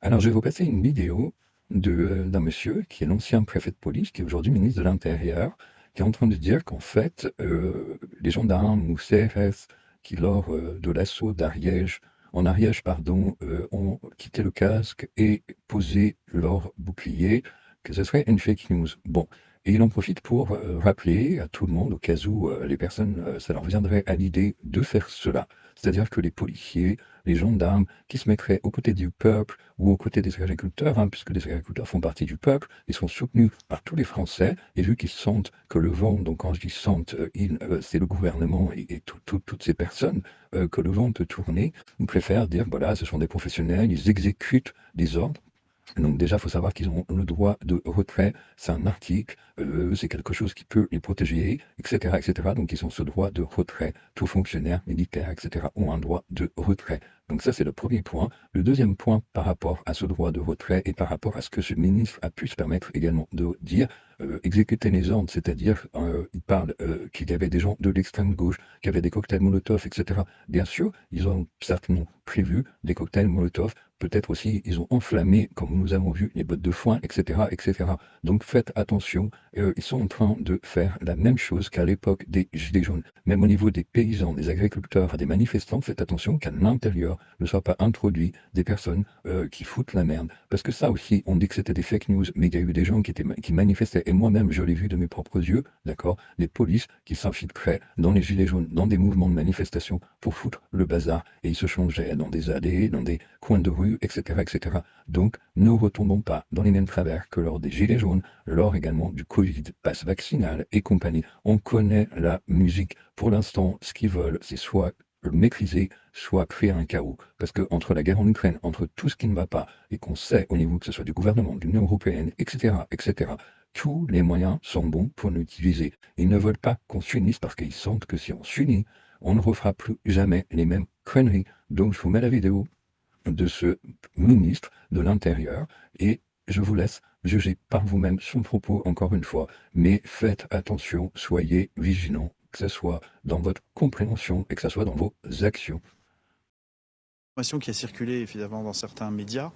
Alors, je vais vous passer une vidéo d'un monsieur qui est l'ancien préfet de police, qui est aujourd'hui ministre de l'Intérieur, qui est en train de dire qu'en fait, les gendarmes ou CRS qui, lors de l'assaut d'Ariège, en Ariège, pardon, ont quitté le casque et posé leur bouclier, que ce serait une fake news. Bon, et il en profite pour rappeler à tout le monde, au cas où les personnes, ça leur viendrait à l'idée de faire cela. C'est-à-dire que les policiers, les gendarmes qui se mettraient aux côtés du peuple ou aux côtés des agriculteurs, hein, puisque les agriculteurs font partie du peuple, ils sont soutenus par tous les Français, et vu qu'ils sentent que le vent, donc quand je dis sentent, c'est le gouvernement et toutes ces personnes, que le vent peut tourner, ils préfèrent dire, voilà, ce sont des professionnels, ils exécutent des ordres. Donc déjà, il faut savoir qu'ils ont le droit de retrait, c'est un article, c'est quelque chose qui peut les protéger, etc., etc. Donc ils ont ce droit de retrait. Tout fonctionnaire, militaire, etc. ont un droit de retrait. Donc ça, c'est le premier point. Le deuxième point par rapport à ce droit de retrait et par rapport à ce que ce ministre a pu se permettre également de dire, exécuter les ordres, c'est-à-dire, il parle qu'il y avait des gens de l'extrême gauche, qu'il y avait des cocktails Molotov, etc. Bien sûr, ils ont certainement prévu des cocktails Molotov. Peut-être aussi, ils ont enflammé, comme nous avons vu, les bottes de foin, etc., etc. Donc faites attention, ils sont en train de faire la même chose qu'à l'époque des Gilets jaunes. Même au niveau des paysans, des agriculteurs, des manifestants, faites attention qu'à l'intérieur ne soient pas introduits des personnes qui foutent la merde. Parce que ça aussi, on dit que c'était des fake news, mais il y a eu des gens qui manifestaient, et moi-même, je l'ai vu de mes propres yeux, d'accord, des polices qui s'infiltraient dans les Gilets jaunes, dans des mouvements de manifestation pour foutre le bazar, et ils se changeaient dans des allées, dans des coins de rue, etc., etc. Donc, ne retombons pas dans les mêmes travers que lors des Gilets jaunes, lors également du Covid, passe vaccinal et compagnie. On connaît la musique. Pour l'instant, ce qu'ils veulent, c'est soit le maîtriser, soit créer un chaos. Parce que entre la guerre en Ukraine, entre tout ce qui ne va pas, et qu'on sait au niveau que ce soit du gouvernement, de l'Union européenne, etc., etc., tous les moyens sont bons pour nous diviser. Ils ne veulent pas qu'on s'unisse parce qu'ils sentent que si on s'unit, on ne refera plus jamais les mêmes conneries. Donc je vous mets la vidéo de ce ministre de l'Intérieur et je vous laisse juger par vous-même son propos encore une fois. Mais faites attention, soyez vigilants, que ce soit dans votre compréhension et que ce soit dans vos actions. Information qui a circulé évidemment dans certains médias.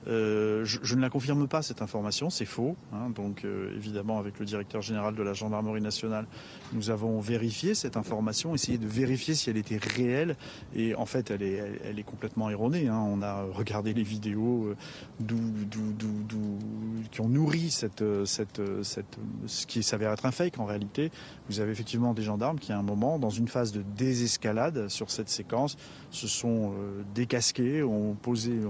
Je ne la confirme pas, cette information, c'est faux, hein. Donc évidemment, avec le directeur général de la gendarmerie nationale, nous avons vérifié cette information, essayé de vérifier si elle était réelle, et en fait elle est complètement erronée, hein. On a regardé les vidéos qui ont nourri ce qui s'avère être un fake en réalité. Vous avez effectivement des gendarmes qui à un moment, dans une phase de désescalade sur cette séquence, se sont décasqués, ont posé